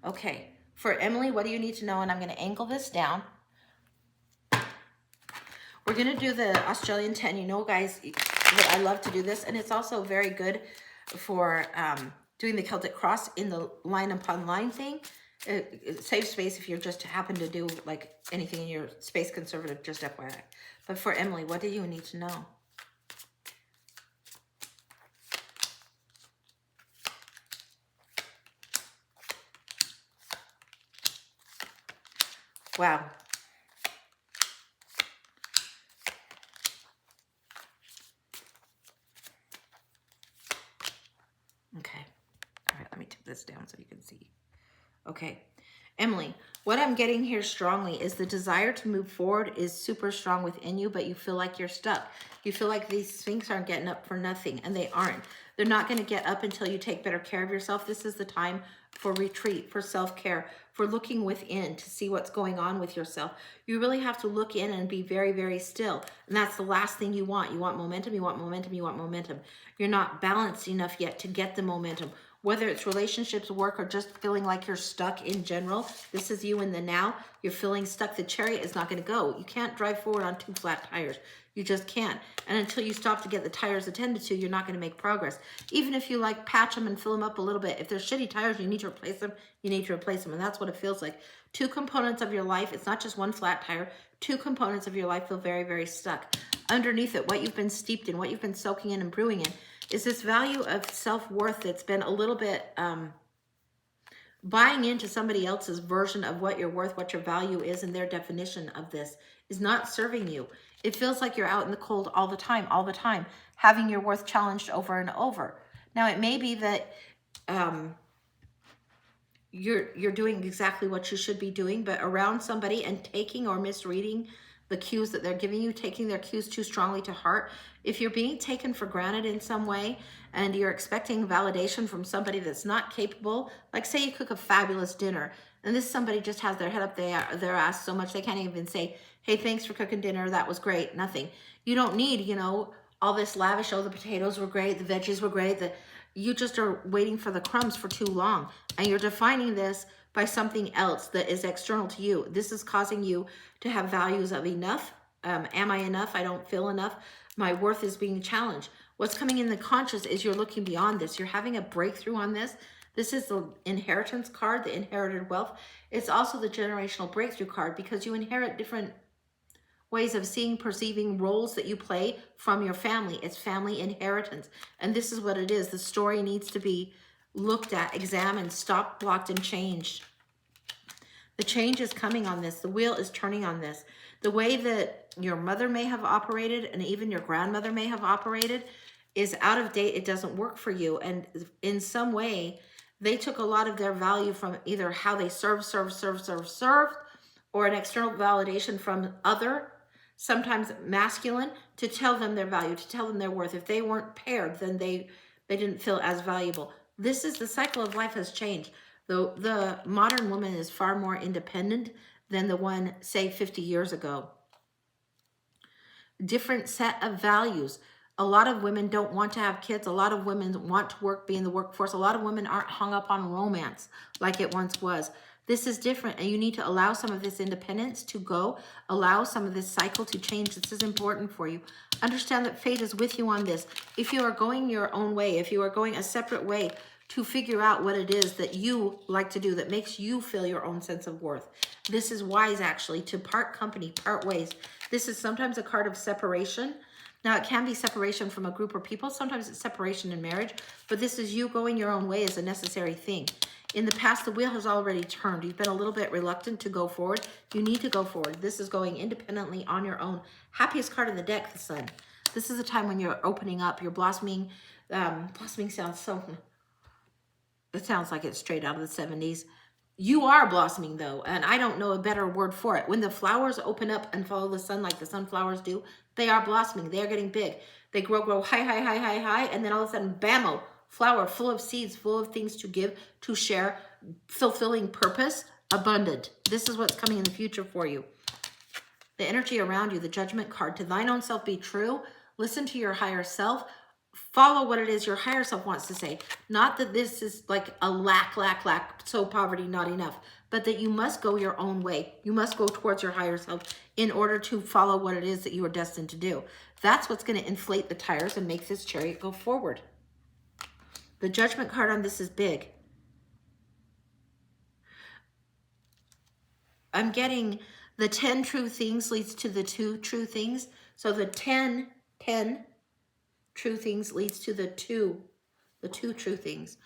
Okay, for Emily, what do you need to know? And I'm going to angle this down. We're going to do the Australian 10. You know, guys, that I love to do this. And it's also very good for doing the Celtic cross in the line upon line thing. It saves space if you just happen to do like anything in your space conservative, just FYI. But for Emily, what do you need to know? Wow. Okay. All right, let me tip this down so you can see. Okay. Emily, what I'm getting here strongly is the desire to move forward is super strong within you, but you feel like you're stuck. You feel like these things aren't getting up for nothing, and they aren't. They're not going to get up until you take better care of yourself. This is the time for retreat, for self-care, for looking within to see what's going on with yourself. You really have to look in and be very, very still. And that's the last thing you want. You want momentum, you want momentum, you want momentum. You're not balanced enough yet to get the momentum. Whether it's relationships, work, or just feeling like you're stuck in general, this is you in the now. You're feeling stuck. The chariot is not going to go. You can't drive forward on 2 flat tires. You just can't. And until you stop to get the tires attended to, you're not going to make progress. Even if you like patch them and fill them up a little bit, if there's shitty tires, you need to replace them, you need to replace them. And that's what it feels like. 2 components of your life, it's not just 1 flat tire. 2 components of your life feel very, very stuck. Underneath it, what you've been steeped in, what you've been soaking in and brewing in, is this value of self-worth that's been a little bit buying into somebody else's version of what you're worth, what your value is, and their definition of this is not serving you. It feels like you're out in the cold all the time, having your worth challenged over and over. Now, it may be that you're doing exactly what you should be doing, but around somebody and taking or misreading the cues that they're giving you, taking their cues too strongly to heart. If you're being taken for granted in some way and you're expecting validation from somebody that's not capable, like say you cook a fabulous dinner and this somebody just has their head up their ass so much they can't even say, hey, thanks for cooking dinner, that was great, nothing. You don't need, you know, all this lavish, oh, the potatoes were great, the veggies were great, you just are waiting for the crumbs for too long. And you're defining this by something else that is external to you. This is causing you to have values of enough. Am I enough? I don't feel enough. My worth is being challenged. What's coming in the conscious is you're looking beyond this. You're having a breakthrough on this. This is the inheritance card, the inherited wealth. It's also the generational breakthrough card because you inherit different ways of seeing, perceiving roles that you play from your family. It's family inheritance. And this is what it is. The story needs to be looked at, examined, stopped, blocked, and changed. The change is coming on this. The wheel is turning on this. The way that your mother may have operated and even your grandmother may have operated is out of date. It doesn't work for you. And in some way, they took a lot of their value from either how they served, or an external validation from other, sometimes masculine, to tell them their value, to tell them their worth. If they weren't paired, then they didn't feel as valuable. This is the cycle of life has changed. The modern woman is far more independent than the one, say, 50 years ago. Different set of values. A lot of women don't want to have kids. A lot of women want to work, be in the workforce. A lot of women aren't hung up on romance like it once was. This is different, and you need to allow some of this independence to go, allow some of this cycle to change. This is important for you. Understand that fate is with you on this. If you are going your own way, if you are going a separate way to figure out what it is that you like to do that makes you feel your own sense of worth, this is wise actually to part company, part ways. This is sometimes a card of separation. Now, it can be separation from a group or people. Sometimes it's separation in marriage, but this is you going your own way is a necessary thing. In the past, the wheel has already turned. You've been a little bit reluctant to go forward. You need to go forward. This is going independently on your own. Happiest card in the deck, the Sun. This is a time when you're opening up, you're blossoming. Blossoming sounds so, it sounds like it's straight out of the 70s. You are blossoming though, and I don't know a better word for it. When the flowers open up and follow the sun like the sunflowers do, they are blossoming. They are getting big. They grow high, and then all of a sudden, bammo, flower full of seeds, full of things to give, to share, fulfilling purpose, abundant. This is what's coming in the future for you. The energy around you, the judgment card, to thine own self be true. Listen to your higher self. Follow what it is your higher self wants to say. Not that this is like a lack, so poverty, not enough, but that you must go your own way. You must go towards your higher self in order to follow what it is that you are destined to do. That's what's going to inflate the tires and make this chariot go forward. The Judgment card on this is big. I'm getting the 10 true things leads to the 2 true things. So the 10 true things leads to the two true things.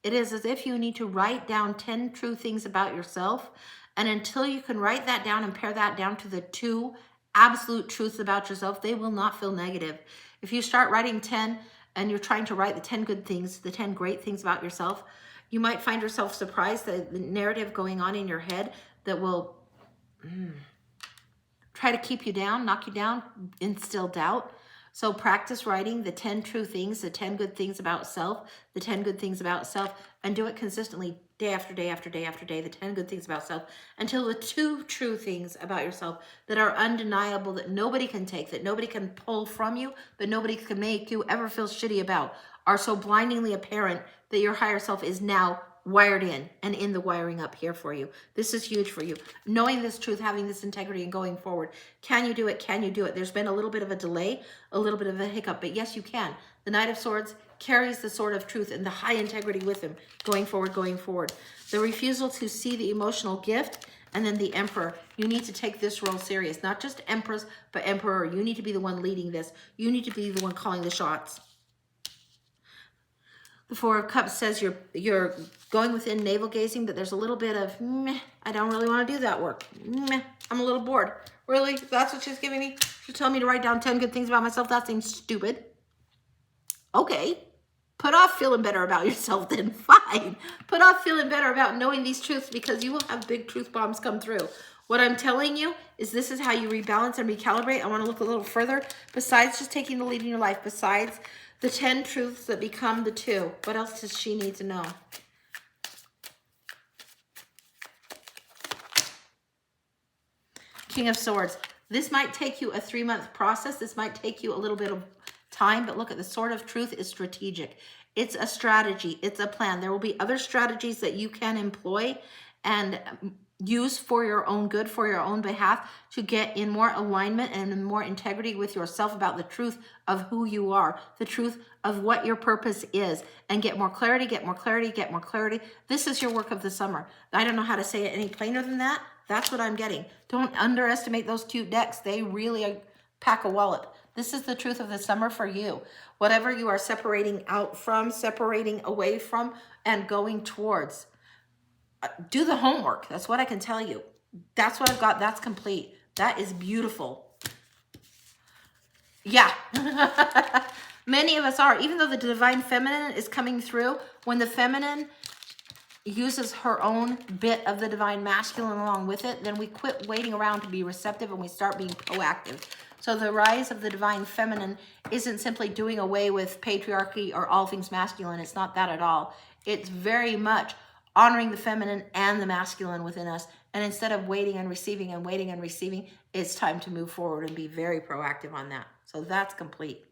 It is as if you need to write down 10 true things about yourself. And until you can write that down and pare that down to the 2 absolute truths about yourself, they will not feel negative. If you start writing 10 and you're trying to write the 10 good things, the 10 great things about yourself, you might find yourself surprised that the narrative going on in your head that will try to keep you down, knock you down, instill doubt. So practice writing the 10 true things, the 10 good things about self, the 10 good things about self, and do it consistently day after day after day after day, the 10 good things about self, until the 2 true things about yourself that are undeniable, that nobody can take, that nobody can pull from you, that nobody can make you ever feel shitty about, are so blindingly apparent that your higher self is now wired in and in the wiring up here for you. This is huge for you. Knowing this truth, having this integrity and going forward. Can you do it? Can you do it? There's been a little bit of a delay, a little bit of a hiccup, but yes, you can. The Knight of Swords carries the sword of truth and the high integrity with him going forward, going forward. The refusal to see the emotional gift, and then the Emperor. You need to take this role serious. Not just Empress, but Emperor. You need to be the one leading this. You need to be the one calling the shots. The Four of Cups says you're going within navel gazing, but there's a little bit of, meh, I don't really want to do that work. Meh, I'm a little bored. Really? That's what she's giving me? She's telling me to write down 10 good things about myself? That seems stupid. Okay. Put off feeling better about yourself then. Fine. Put off feeling better about knowing these truths, because you will have big truth bombs come through. What I'm telling you is this is how you rebalance and recalibrate. I want to look a little further. Besides just taking the lead in your life, besides the 10 truths that become the 2. What else does she need to know? King of Swords. This might take you a 3-month process. This might take you a little bit of time, but look at the Sword of Truth is strategic. It's a strategy. It's a plan. There will be other strategies that you can employ and use for your own good, for your own behalf, to get in more alignment and in more integrity with yourself about the truth of who you are, the truth of what your purpose is, and get more clarity, get more clarity, get more clarity. This is your work of the summer. I don't know how to say it any plainer than that. That's what I'm getting. Don't underestimate those cute decks. They really pack a wallop. This is the truth of the summer for you. Whatever you are separating out from, separating away from, and going towards. Do the homework. That's what I can tell you. That's what I've got. That's complete. That is beautiful. Yeah. Many of us are. Even though the divine feminine is coming through, when the feminine uses her own bit of the divine masculine along with it, then we quit waiting around to be receptive and we start being proactive. So the rise of the divine feminine isn't simply doing away with patriarchy or all things masculine. It's not that at all. It's very much honoring the feminine and the masculine within us. And instead of waiting and receiving and waiting and receiving, it's time to move forward and be very proactive on that. So that's complete.